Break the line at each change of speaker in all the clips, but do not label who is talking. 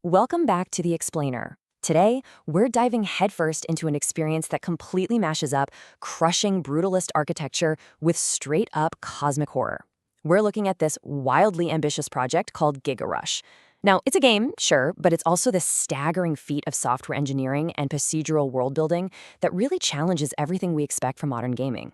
Welcome back to The Explainer. Today, we're diving headfirst into an experience that completely mashes up crushing brutalist architecture with straight-up cosmic horror. We're looking at this wildly ambitious project called GIGAH. Now, it's a game, sure, but it's also this staggering feat of software engineering and procedural world building that really challenges everything we expect from modern gaming.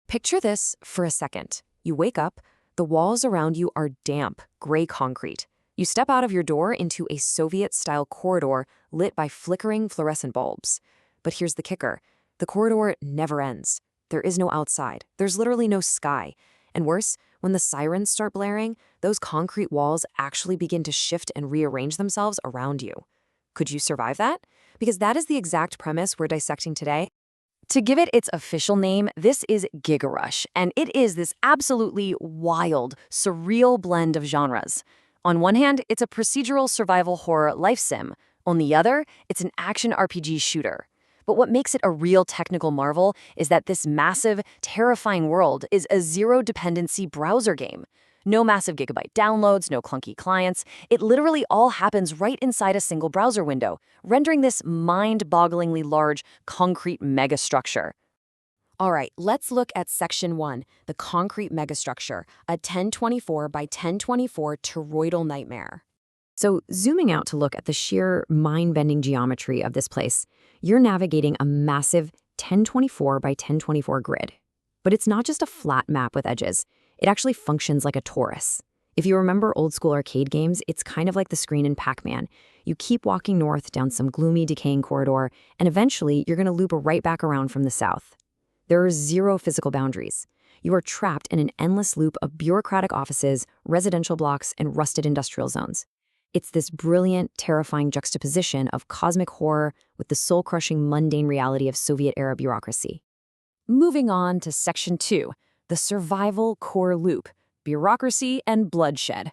Picture this for a second. You wake up, the walls around you are damp, gray concrete. You step out of your door into a Soviet-style corridor lit by flickering fluorescent bulbs. But here's the kicker. The corridor never ends. There is no outside. There's literally no sky. And worse, when the sirens start blaring, those concrete walls actually begin to shift and rearrange themselves around you. Could you survive that? Because that is the exact premise we're dissecting today. To give it its official name, this is GIGAH, and it is this absolutely wild, surreal blend of genres. On one hand, it's a procedural survival horror life sim. On the other, it's an action RPG shooter. But what makes it a real technical marvel is that this massive, terrifying world is a zero-dependency browser game. No massive gigabyte downloads, no clunky clients. It literally all happens right inside a single browser window, rendering this mind-bogglingly large, concrete megastructure. All right, let's look at Section 1, the concrete megastructure, a 1024 by 1024 toroidal nightmare. So zooming out to look at the sheer mind-bending geometry of this place, you're navigating a massive 1024 by 1024 grid. But it's not just a flat map with edges. It actually functions like a torus. If you remember old-school arcade games, it's kind of like the screen in Pac-Man. You keep walking north down some gloomy, decaying corridor, and eventually you're going to loop right back around from the south. There are zero physical boundaries. You are trapped in an endless loop of bureaucratic offices, residential blocks, and rusted industrial zones. It's this brilliant, terrifying juxtaposition of cosmic horror with the soul-crushing, mundane reality of Soviet-era bureaucracy. Moving on to Section 2, the survival core loop, bureaucracy and bloodshed.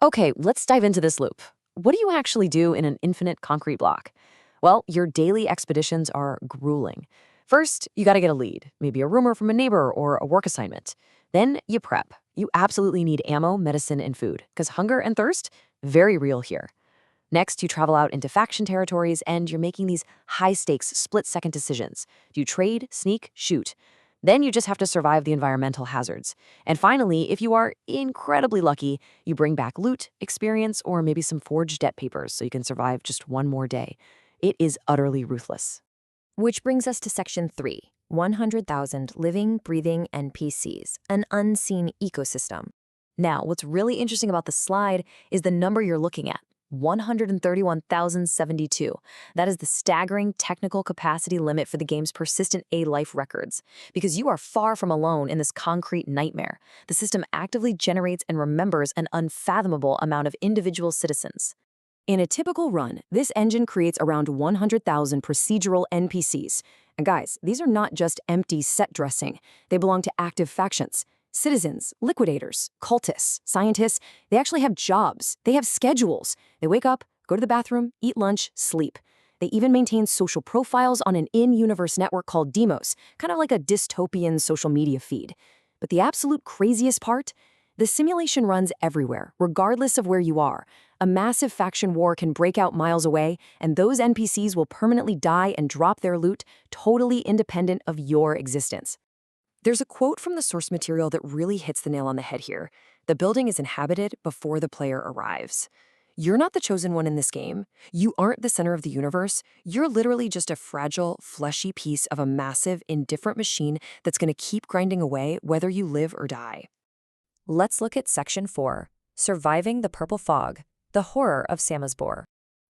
Okay, let's dive into this loop. What do you actually do in an infinite concrete block? Well, your daily expeditions are grueling. First, you gotta get a lead, maybe a rumor from a neighbor or a work assignment. Then you prep. You absolutely need ammo, medicine, and food, because hunger and thirst, very real here. Next, you travel out into faction territories and you're making these high-stakes, split-second decisions. Do you trade, sneak, shoot? Then you just have to survive the environmental hazards. And finally, if you are incredibly lucky, you bring back loot, experience, or maybe some forged debt papers so you can survive just one more day. It is utterly ruthless. Which brings us to Section 3, 100,000 living, breathing NPCs, an unseen ecosystem. Now, what's really interesting about the slide is the number you're looking at, 131,072. That is the staggering technical capacity limit for the game's persistent A-life records. Because you are far from alone in this concrete nightmare. The system actively generates and remembers an unfathomable amount of individual citizens. In a typical run, this engine creates around 100,000 procedural NPCs. And guys, these are not just empty set dressing. They belong to active factions. Citizens, liquidators, cultists, scientists, they actually have jobs. They have schedules. They wake up, go to the bathroom, eat lunch, sleep. They even maintain social profiles on an in-universe network called Demos, kind of like a dystopian social media feed. But the absolute craziest part? The simulation runs everywhere, regardless of where you are. A massive faction war can break out miles away, and those NPCs will permanently die and drop their loot, totally independent of your existence. There's a quote from the source material that really hits the nail on the head here. The building is inhabited before the player arrives. You're not the chosen one in this game. You aren't the center of the universe. You're literally just a fragile, fleshy piece of a massive, indifferent machine that's going to keep grinding away whether you live or die. Let's look at Section 4, Surviving the Purple Fog, the Horror of Samosbor.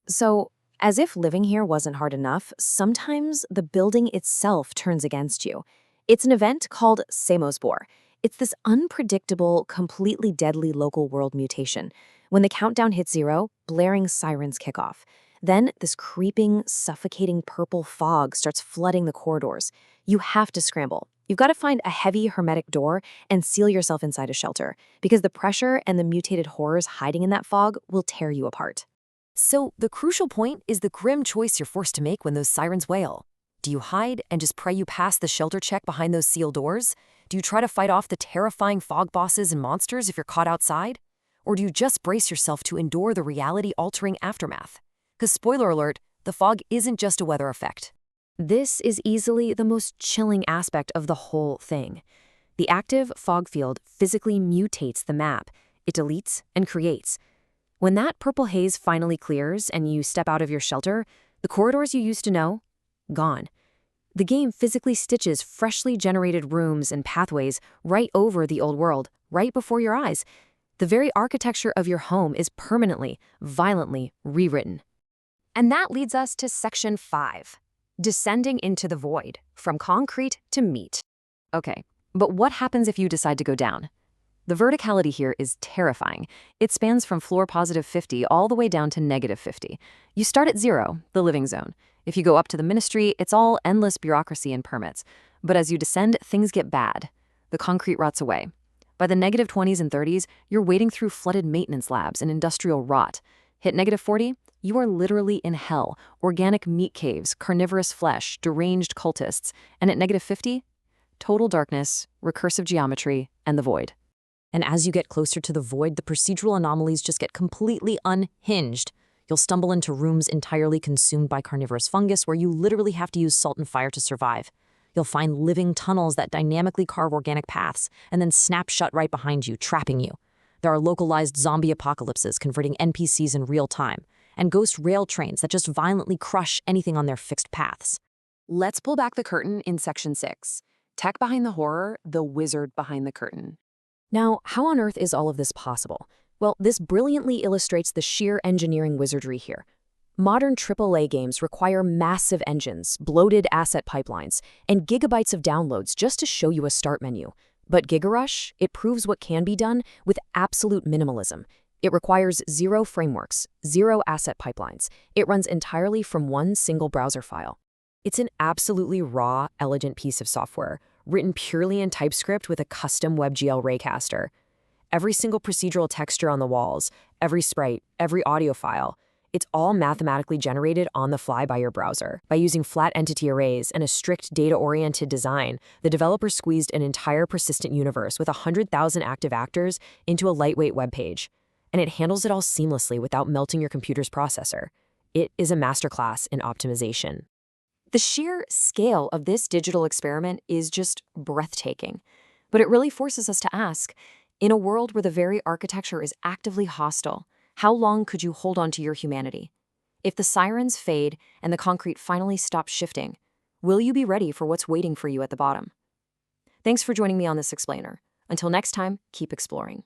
So, as if living here wasn't hard enough, sometimes the building itself turns against you. It's an event called Samosbor. It's this unpredictable, completely deadly local world mutation. When the countdown hits 0, blaring sirens kick off. Then this creeping, suffocating purple fog starts flooding the corridors. You have to scramble. You've got to find a heavy, hermetic door and seal yourself inside a shelter, because the pressure and the mutated horrors hiding in that fog will tear you apart. So the crucial point is the grim choice you're forced to make when those sirens wail. Do you hide and just pray you pass the shelter check behind those sealed doors? Do you try to fight off the terrifying fog bosses and monsters if you're caught outside? Or do you just brace yourself to endure the reality-altering aftermath? Because spoiler alert, the fog isn't just a weather effect. This is easily the most chilling aspect of the whole thing. The active fog field physically mutates the map. It deletes and creates. When that purple haze finally clears and you step out of your shelter, the corridors you used to know, gone. The game physically stitches freshly generated rooms and pathways right over the old world, right before your eyes. The very architecture of your home is permanently, violently rewritten. And that leads us to Section 5, descending into the void, from concrete to meat. Okay, but what happens if you decide to go down? The verticality here is terrifying. It spans from floor positive 50 all the way down to negative 50. You start at 0, the living zone. If you go up to the ministry, it's all endless bureaucracy and permits. But as you descend, things get bad. The concrete rots away. By the negative 20s and 30s, you're wading through flooded maintenance labs and industrial rot. Hit negative 40, you are literally in hell. Organic meat caves, carnivorous flesh, deranged cultists. And at negative 50, total darkness, recursive geometry, and the void. And as you get closer to the void, the procedural anomalies just get completely unhinged. You'll stumble into rooms entirely consumed by carnivorous fungus where you literally have to use salt and fire to survive. You'll find living tunnels that dynamically carve organic paths and then snap shut right behind you, trapping you. There are localized zombie apocalypses converting NPCs in real time, and ghost rail trains that just violently crush anything on their fixed paths. Let's pull back the curtain in Section 6. Tech behind the horror, the wizard behind the curtain. Now, how on earth is all of this possible? Well, this brilliantly illustrates the sheer engineering wizardry here. Modern AAA games require massive engines, bloated asset pipelines, and gigabytes of downloads just to show you a start menu. But GIGAH, it proves what can be done with absolute minimalism. It requires 0 frameworks, 0 asset pipelines. It runs entirely from one single browser file. It's an absolutely raw, elegant piece of software, written purely in TypeScript with a custom WebGL raycaster. Every single procedural texture on the walls, every sprite, every audio file, it's all mathematically generated on the fly by your browser. By using flat entity arrays and a strict data-oriented design, the developer squeezed an entire persistent universe with 100,000 active actors into a lightweight web page. And it handles it all seamlessly without melting your computer's processor. It is a masterclass in optimization. The sheer scale of this digital experiment is just breathtaking. But it really forces us to ask, in a world where the very architecture is actively hostile, how long could you hold on to your humanity? If the sirens fade and the concrete finally stops shifting, will you be ready for what's waiting for you at the bottom? Thanks for joining me on this explainer. Until next time, keep exploring.